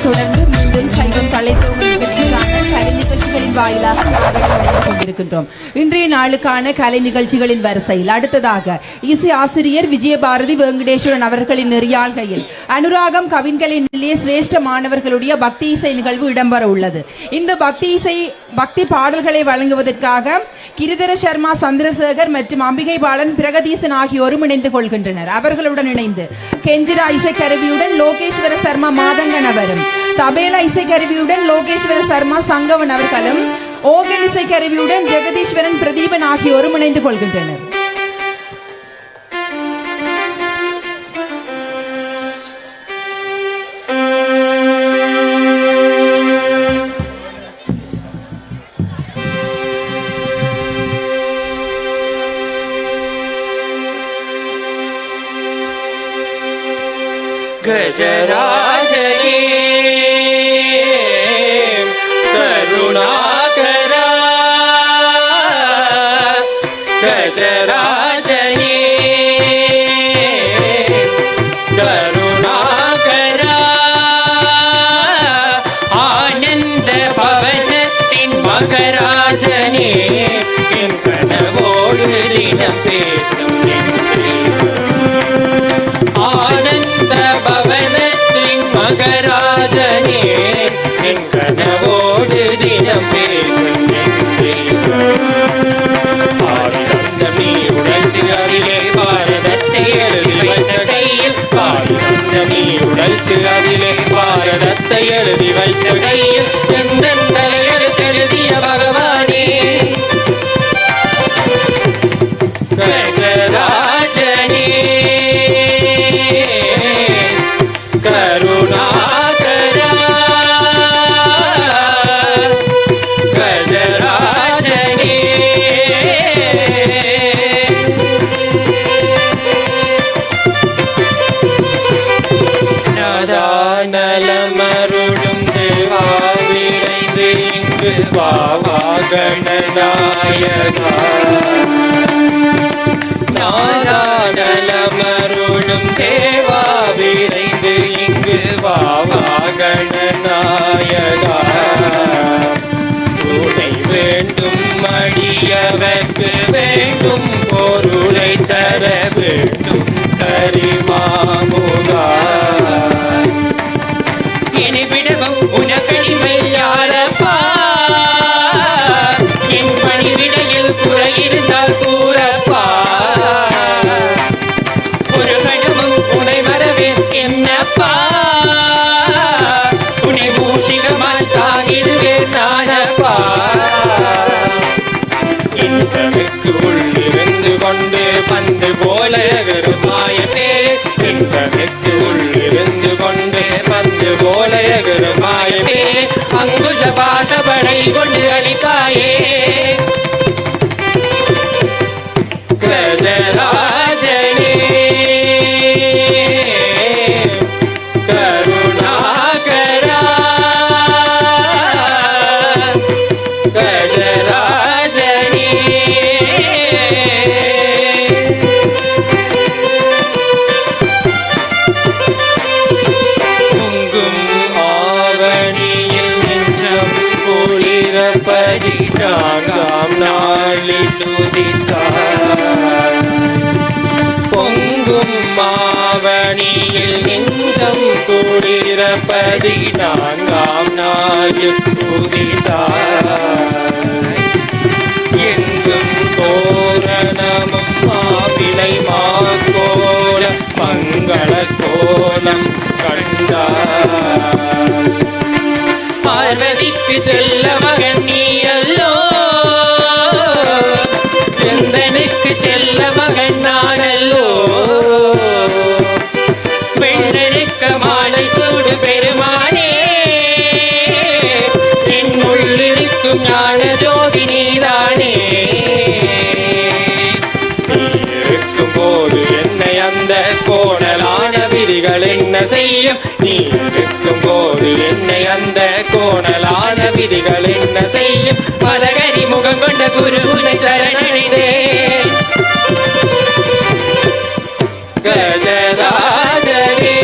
தொடர்ந்து மீண்டும் சைவம் தலைத்தோங்க நிகழ்ச்சிக்கான கலை நிகழ்ச்சிகளின் வாயிலாக நாங்கள் கொண்டிருக்கின்றோம். இன்றைய நாளுக்கான கலை நிகழ்ச்சிகளின் வரிசையில் அடுத்ததாக இசை ஆசிரியர் விஜயபாரதி வெங்கடேஸ்வரன் அவர்களின் நெறியாள்கையில் அனுராகம் கவின்கலை நிலைய சிரேஷ்ட மாணவர்களுடைய பக்தி இசை நிகழ்வு இடம்பெற உள்ளது. இந்த பக்தி பாடல்களை வழங்குவதற்காக கிரிதர சர்மா சந்திரசேகர் மற்றும் அம்பிகை பாலன் பிரகதீசன் ஆகியோரும் இணைந்து கொள்கின்றனர். அவர்களுடன் இணைந்து கெஞ்சிரா இசைக்கருவியுடன் லோகேஸ்வர சர்மா மாதங்கன் அவரும், தபேலா இசைக்கருவியுடன் லோகேஸ்வர சர்மா சங்கவன் அவர்களும், ஓகன் இசைக்கருவியுடன் ஜெகதீஸ்வரன் பிரதீபன் ஆகியோரும் இணைந்து கொள்கின்றனர். गजराजये करुणाकरा गजराजये करुणाकरा आनंद भवनत्तिन मकराजने इन कनवोडु दिनम पेसुम மகராஜனே என் கனவோடு தினம் பேசும் ஆனந்தம் நீ உணர்ந்து அதிலே பாரதத்தை எழுதி வைத்த கையில் ஆனந்தம் நீ உணர்ந்து அதிலே பாரதத்தை எழுதி வைத்த கையில் எந்த தலையெழுத்து எழுதிய பகவானே கஜராஜனே करुणाकरा गजराजने நாதாநலமருளும் தேவா விரைந்து இங்கு வாவா கணநாயகா நாதாநலமருளும் தேவா விரைந்து இங்கு வாவா கணநாயகா உனை வேண்டும் அடியவர்க்கு வேண்டும் பொருளை தர வேண்டும் கரிமாமுகா என்னை விடவும் உனக்கடிமை யாரப்பா என் பணிவிடையில் குறை இருந்தால் கூறப்பா ஒரு கணமும் உனை வரவேன் என்னப்பா உனை மூஷிகமாய் தாங்கிடுவேன் நானப்பா இன்பனுக்கு உள்ளிருந்து கொண்டு பந்து போல கருமாயத்தே இன்பனுக்கு உள்ளிருந்து கொண்டு பந்து போல கருமாயத்தே அங்குஷ பாசபடை கொண்டு அளிக்காயே கஜராஜனே கருணாகரா கஜராஜனே பொங்கும் ஆவணியில் நெஞ்சம் குளிரப்பதி தாங்காம் நாளில் துதித்தார் பொங்கும் மாவணியில் நெஞ்சம் குளிரப்பதி தாங்காம் நாளில் துதித்தார் எங்கும் தோரணமும் மாவிலை மாக்கோல மங்கள கோலம் கண்டார் பார்வதிக்கு செல்ல மகன் நீ அல்லோ எந்தனுக்கு செல்ல மகன் நானல்லோ பெண்ணனுக்கு மாலை சூடு பெருமானே என் உள்ளிருக்கும் ஞான ஜோதி நீதானே இருக்கும் போது என்னை அந்த கோணலான விதிகள் என்ன செய்யும் நீ இருக்கும் போது என்னை அந்த கோணலான விதிகள் என்ன செய்யும் பலகரி முகம் கொண்ட குருனை சரணடைந்தே கஜராஜனே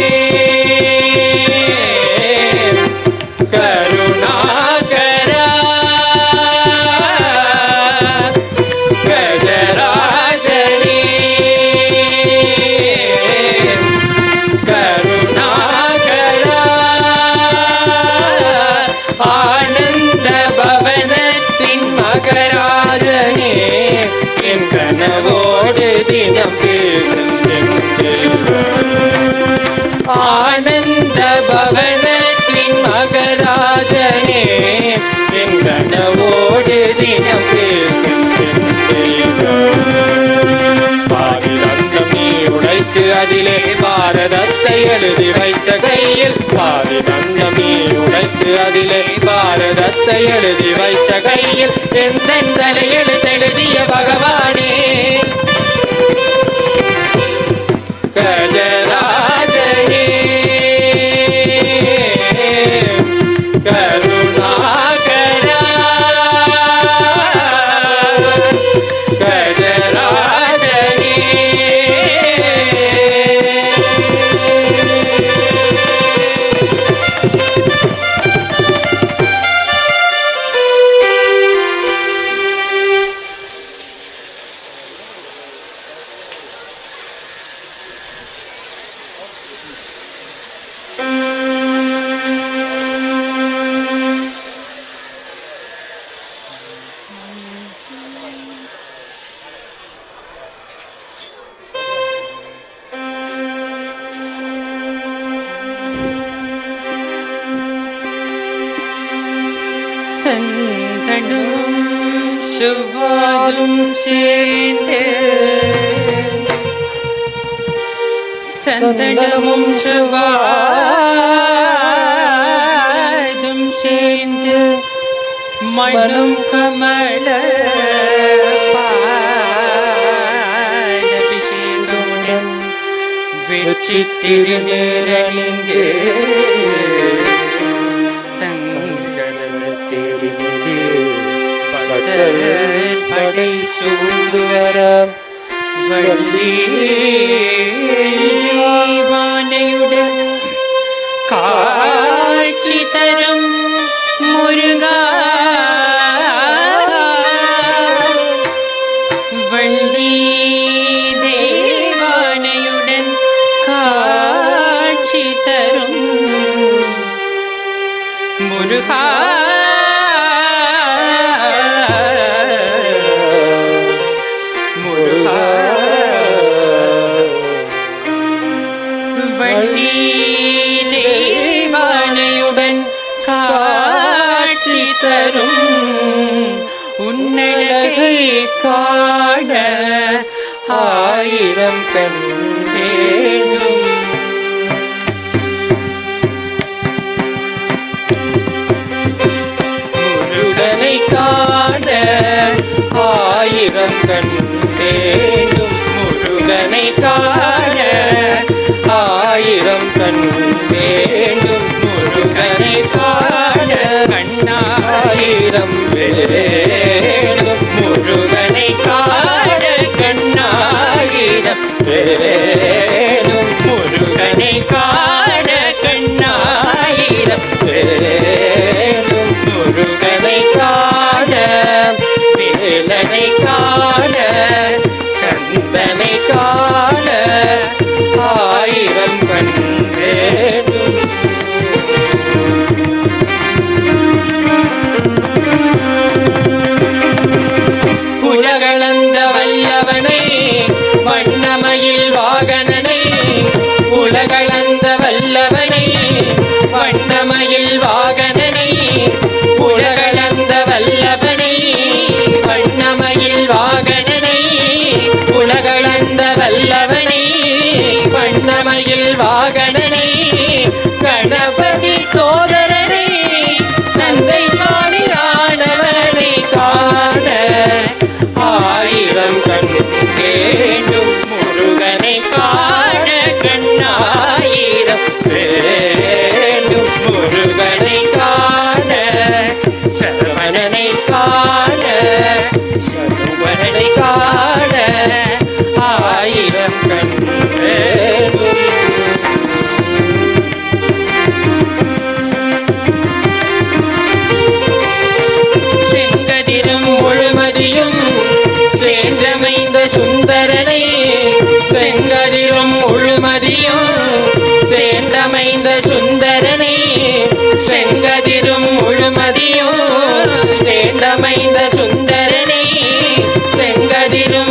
என் கனவோடு தினம் பேசும் என் தெய்வம். ஆனந்த பவனத்தின் மகராஜனே என் கனவோடு தினம் பேசும் என் தெய்வம். பாரிரந்தம் நீ உடைத்து அதிலே பாரதத்தை எழுதி வைத்த கையில், பாரிரந்தம் நீ உடைத்து அதிலே பாரதத்தை எழுதி வைத்த கையில் எந்த தலையெழுத்தெழுதிய பகவானே கஜராஜனே கருணாகரா கஜராஜனே. சந்தனமும் செவ்வாதும் சேர்ந்து, சந்தனமும் செவ்வாதும் சேர்ந்து மனம் கமல பாடபிஷேகமுடன் வெற்றி திருநீரணிந்து படை சூழ்ந்து வர வள்ளிவானையுடன் காட்சி தரும் முருகா. வள்ளி தேவானையுடன் காட்சி தரும் முருகா. வள்ளி தேவானையுடன் காட்சி தரும் உன்னழகை காண ஆயிரம் கண் வேண்டும். முருகனை காண ஆயிரம் கண் வேண்டும். முருகனை காண ஆயிரம் கண் வேண்டும். முருகனை காண கண்ணாயிரம் வேண்டும். முருகனை காண கண்ணாயிரம் வேண்டும். முருகனை காண கண்ணாயிரம் வேண்டும். முருகனை காண வேலனை காண கந்தனை காண ஆயிரம் கண் வேண்டும். உலகளந்த வல்லவனை வண்ணமயில் வாகனனை, உலகளந்த வல்லவனை வண்ணமயில் வாகனனை, உலகளந்த வல்லவனை வண்ணமயில் வாகனனை, உலகளந்த வல்லவனை வண்ணமயில் வாகனனை, கணபதி சோதரனை தந்தை சாமி ஆனவனை காண ஆயிரம் கண் வேண்டும். முருகனை காண கண்ணாயிரம் வேண்டும். முருகனை காண சரவணனை காண சரவணனை காண ஆயிரம் கண் வேண்டும். செங்கதிரும் முழுமதியும் சேர்ந்தமைந்த சுந்தரனை, செங்கதிரும் முழுமதியும் சேர்ந்தமைந்த சுந்தரனை, செங்கதிரும் முழுமதியும் சேர்ந்தமைந்த சுந்தரனை, செங்கதிரும்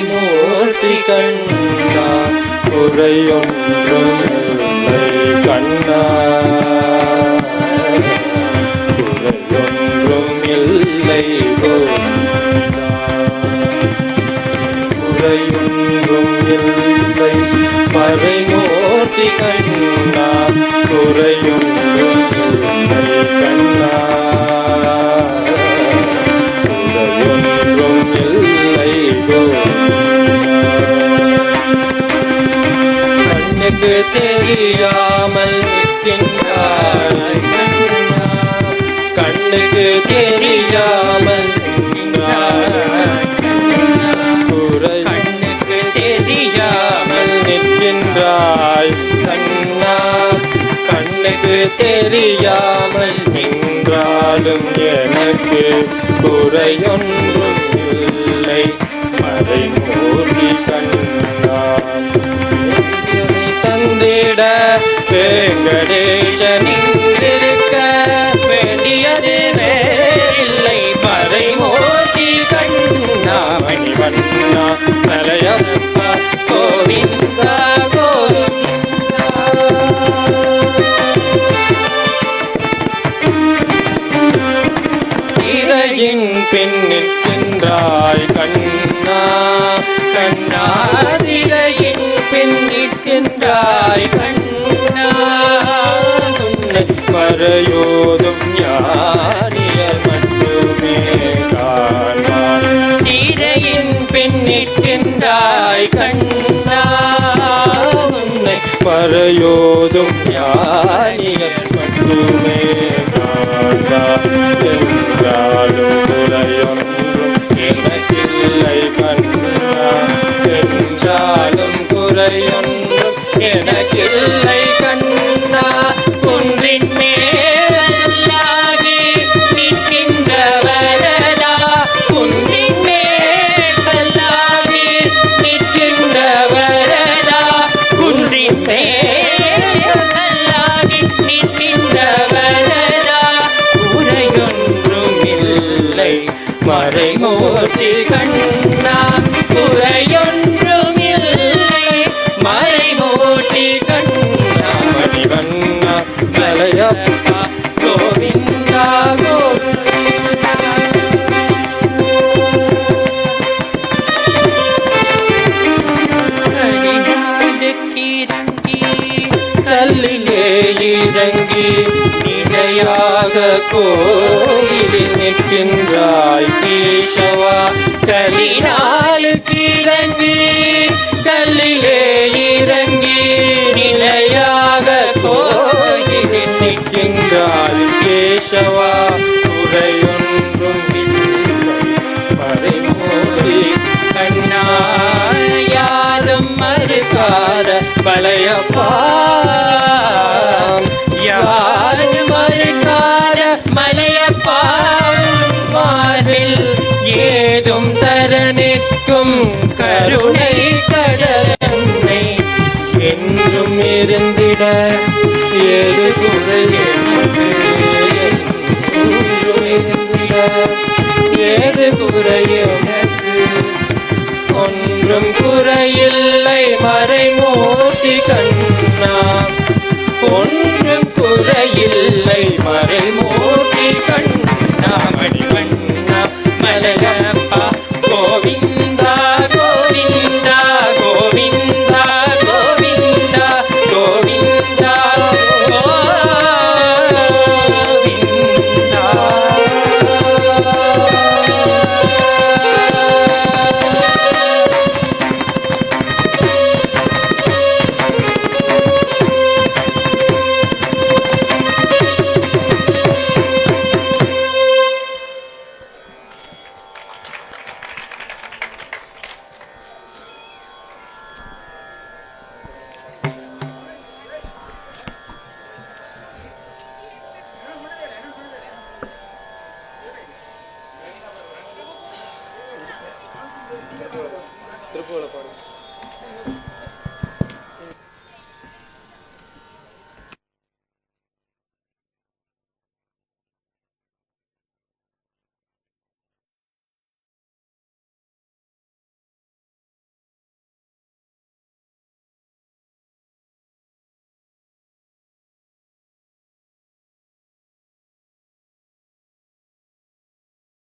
மறைமூர்த்தி கண்ணா குறையொன்றும் இல்லை கண்ணா குறையொன்றும் இல்லை கோவிந்தா குறையொன்றும் இல்லை மறைமூர்த்தி கண்ணா குறையொன்றும் இல்லை கண்ணா குறையொன்றும் இல்லை கண்ணுக்கு தெரியாமல் நிற்கின்றாய் கண்ணா கண்ணுக்கு தெரியாமல் நிற்கின்றாய் கண்ணுக்கு தெரியாமல் நிற்கின்றாய் கண்ணா கண்ணுக்கு தெரியாமல் நின்றாலும் எனக்கு குறையொன்றும் இல்லை மறைமூர்த்தி கண்ணா தந்திட வெங்கடேசனிருக்க வேண்டியது வேறில்லை மறைமூர்த்தி கண்ணா மணிவண்ணா மலையப்பா கோவிந்தா கோவிந்தா திரையின் பின் நிற்கின்றாய் கண்ணா கண்ணா திரையின் பின் நிற்கின்றாய் கண்ணா உன்னை மறையோதும் ஞானியர் மட்டுமே காண்பார் திரையின் பின் நிற்கின்றாய் கண்ணா உன்னை மறையோதும் ஞானியர் மட்டுமே காண்பார் என்றாலும் குறையொன்றும் எனக்கில்லை கண்ணா என்றாலும் குறையொன்றும் எனக்கில்லை கண்ணா குன்றின் மேலாகி நிற்கின்ற வரதா குன்றின் மேலாகி நிற்கின்ற வரதா குன்றின் மேலாகி நிற்கின்ற வரதா குறையொன்றும் இல்லை மறைமூர்த்தி கண்ணா குறையொன்றும் இல்லை மறைமூர்த்தி கண்ணா மணிவண்ணா மலையப்பா கோவிந்தா கோவிந்தா இறங்கி கல்லிலே இறங்கி நிலையாக கோயிலில் நிற்கின்றாய் கேசவா கலினாலுக்கு இறங்கி கல்லிலே இறங்கி நிலையாக கோயிலில் நிற்கின்றாய் கேசவா குறையொன்றும் இல்லை மறைமூர்த்தி கண்ணா யாரும் மறுக்காத மலையப்பா யாரும் மறுக்காத மலையப்பா மார்பில் ஏதும் தர நிற்கும் கருணை கடலை என்றும் இருந்திட ஏது குறை எனக்கு என்றும் இருந்திட ஏது குறை எனக்கு ஒன்றும் குறையில்லை மறைமூர்த்தி கண்ணா ஒன்றும் குறையில்லை மறைமூர்த்தி கண்ணா மணிவண்ணா மலையப்பா கோவிந்தா கோவிந்தா கோவிந்தா கோவிந்தா கோவிந்தா திருப்பூரில் பாருங்க.